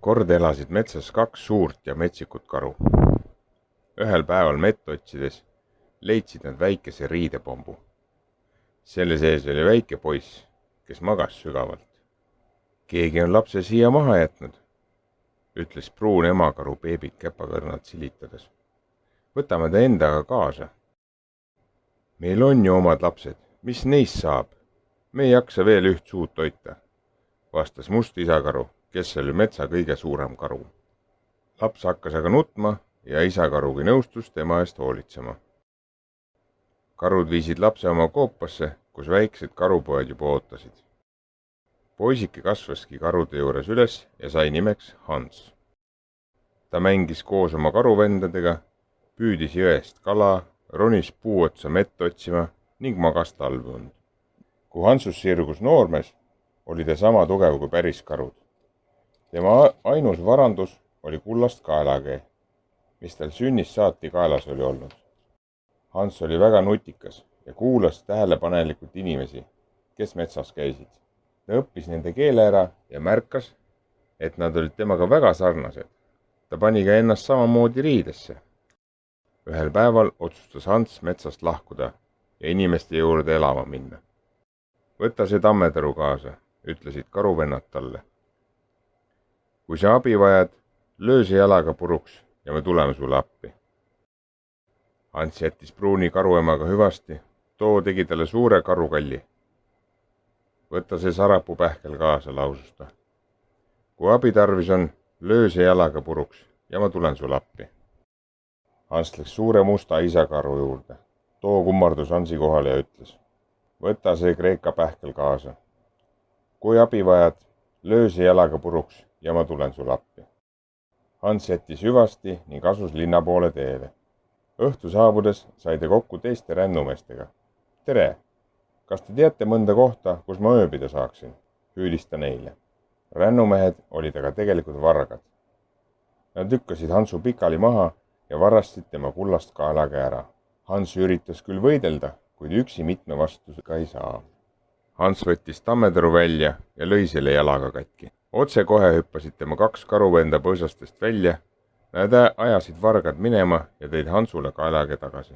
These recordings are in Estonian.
Kord elasid metsas kaks suurt ja metsikut karu. Ühel päeval mett otsides leidsid nad väikese riidepombu. Selle sees oli väike poiss, kes magas sügavalt. Keegi on lapse siia maha jätnud, ütles pruun emakaru beebit käpakõrnalt silitades. Võtame ta endaga kaasa. Meil on ju omad lapsed, mis neist saab? Me ei jaksa veel üht suud toita, vastas must isakaru, kes oli metsa kõige suurem karu. Laps hakkas aga nutma ja isakarugi nõustus tema eest hoolitsema. Karud viisid lapse oma koopasse, kus väiksed karupoed juba ootasid. Poisike kasvaski karude juures üles ja sai nimeks Hans. Ta mängis koos oma karuvendadega, püüdis jõest kala, ronis puu otsa mett otsima ning magas talveund. Kui Hansus sirgus noormees, oli ta sama tugev kui päris karud. Tema ainus varandus oli kullast kaelakee, mis tal sünnist saati kaelas oli olnud. Hans oli väga nutikas ja kuulas tähelepanelikult inimesi, kes metsas käisid. Ta õppis nende keele ära ja märkas, et nad olid temaga väga sarnased. Ta pani ka ennast samamoodi riidesse. Ühel päeval otsustas Hans metsast lahkuda ja inimeste juurde elama minna. Võta see tammetaru kaasa, ütlesid karuvennad talle. Kui sa abi vajad, löö see jalaga puruks ja me tuleme sulle appi. Hans jättis pruuni karuemaga hüvasti, too tegi talle suure karukalli. Võta see sarapupähkel kaasa, lausus ta. Kui abi tarvis on, löö see jalaga puruks ja ma tulen sulle appi. Hans läks suure musta isakaru juurde. Too kummardus Hansi kohale ja ütles. Võta see Kreeka pähkel kaasa. Kui abi vajad, löö see jalaga puruks ja ma tulen sulle appi. Hans jättis hüvasti ning asus linna poole teele. Õhtu saabudes sai ta kokku teiste rännumeestega. Tere! Kas te teate mõnda kohta, kus ma ööbida saaksin? Hüüdis ta neile. Rännumehed olid aga tegelikult vargad. Nad lükkasid Hansu pikali maha ja varastasid tema kullast kaelage ära. Hans üritas küll võidelda, kuid üksi mitme vastu ka ei saa. Hans võttis tammetaru välja ja lõi selle jalaga katki. Otse kohe hüppasid tema kaks karuvenda põõsastest välja. Nad ajasid vargad minema ja tõid Hansule kaelage tagasi.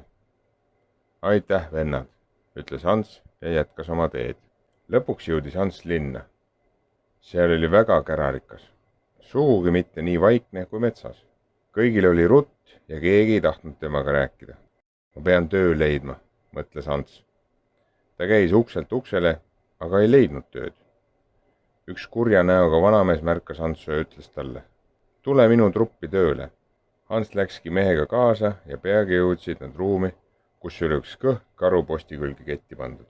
Aitäh, vennad, ütles Hans ja jätkas oma teed. Lõpuks jõudis Hans linna. Seal oli väga kärarikas. Sugugi mitte nii vaikne kui metsas. Kõigil oli rutt ja keegi ei tahtnud temaga rääkida. Ma pean töö leidma, mõtles Hans. Ta käis ukselt uksele, aga ei leidnud tööd. Üks kurja näoga vanamees märkas Hansu ja ütles talle. Tule minu truppi tööle. Hans läkski mehega kaasa ja peagi jõudsid nad ruumi, kus oli üks kõhk karu posti külge ketti pandud.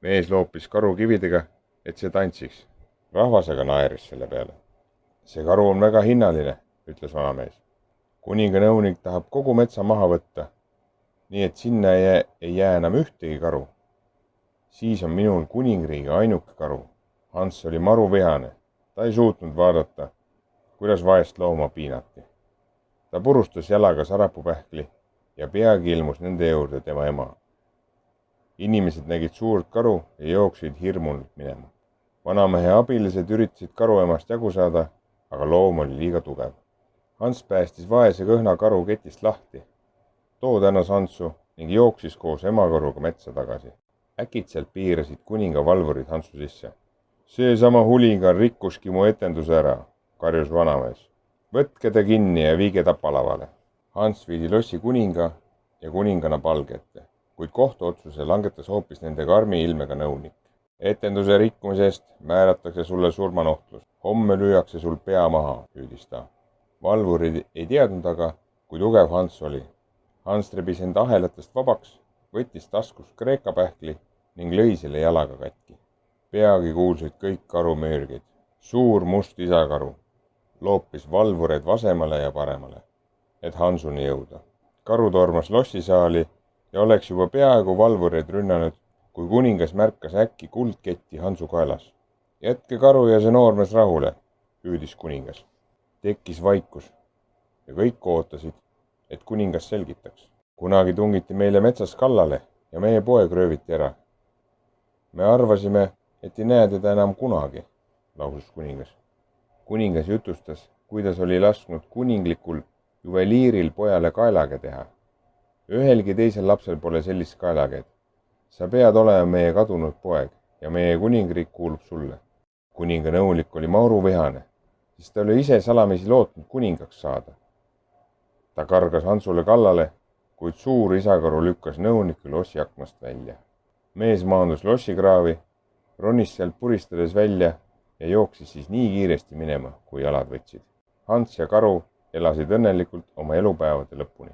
Mees loopis karu kividega, et see tantsiks. Rahvas aga naeris selle peale. See karu on väga hinnaline, ütles vanamees. Kuninga nõunik tahab kogu metsa maha võtta, nii et sinna ei jää enam ühtegi karu. Siis on minul kuningriigi ainuke karu. Hans oli maru vihane. Ta ei suutnud vaadata, kuidas vaest looma piinati. Ta purustas jalaga sarapupähkli ja peagi ilmus nende juurde tema ema. Inimesed nägid suurt karu ja jooksid hirmunult minema. Vanamehe abilised üritasid karuemast jagu saada, aga loom oli liiga tugev. Hans päästis vaese kõhna karu ketist lahti. Too tänas Hansu ning jooksis koos emakaruga metsa tagasi. Äkitselt piirasid kuninga valvurid Hansu sisse. Seesama huligan rikkuski mu etenduse ära, karjus vanamees. Võtke ta kinni ja viige tapalavale. Hans viidi lossi kuninga ja kuningana palge ette, kuid kohtuotsuse langetas hoopis nende karmi ilmega nõunik. Etenduse rikkumise eest määratakse sulle surmanohtlus. Homme lüüakse sul pea maha, hüüdis ta. Valvurid ei teadnud aga, kui tugev Hans oli. Hans rebis enda ahelatest vabaks, võttis taskust Kreeka pähkli ning lõi selle jalaga katki. Peagi kuulsid kõik karumöörgid. Suur must isakaru loopis valvureid vasemale ja paremale, et Hansuni jõuda. Karu tormas lossisaali ja oleks juba peaaegu valvureid rünnanud, kui kuningas märkas äkki kuldketti Hansu kaelas. Jätke karu ja see noormees rahule, hüüdis kuningas. Tekkis vaikus ja kõik ootasid, et kuningas selgitaks. Kunagi tungiti meile metsas kallale ja meie poeg rööviti ära. Me arvasime, et ei näe teda enam kunagi, lausus kuningas. kuningas jutustas, kuidas oli lasknud kuninglikul juveliiril pojale kaelage teha. Ühelgi teisel lapsel pole sellist kaelageed. Sa pead olema meie kadunud poeg ja meie kuningriik kuulub sulle. Kuninga nõunik oli mauruvihane, sest ta oli ise salamisi lootnud kuningaks saada. Ta kargas Hansule kallale, kuid suur isakaru lükkas nõuniku lossi aknast välja. Mees maandus lossikraavi, ronis sealt puristades välja ja jooksis siis nii kiiresti minema, kui jalad võtsid. Hans ja karu elasid õnnelikult oma elupäevade lõpuni.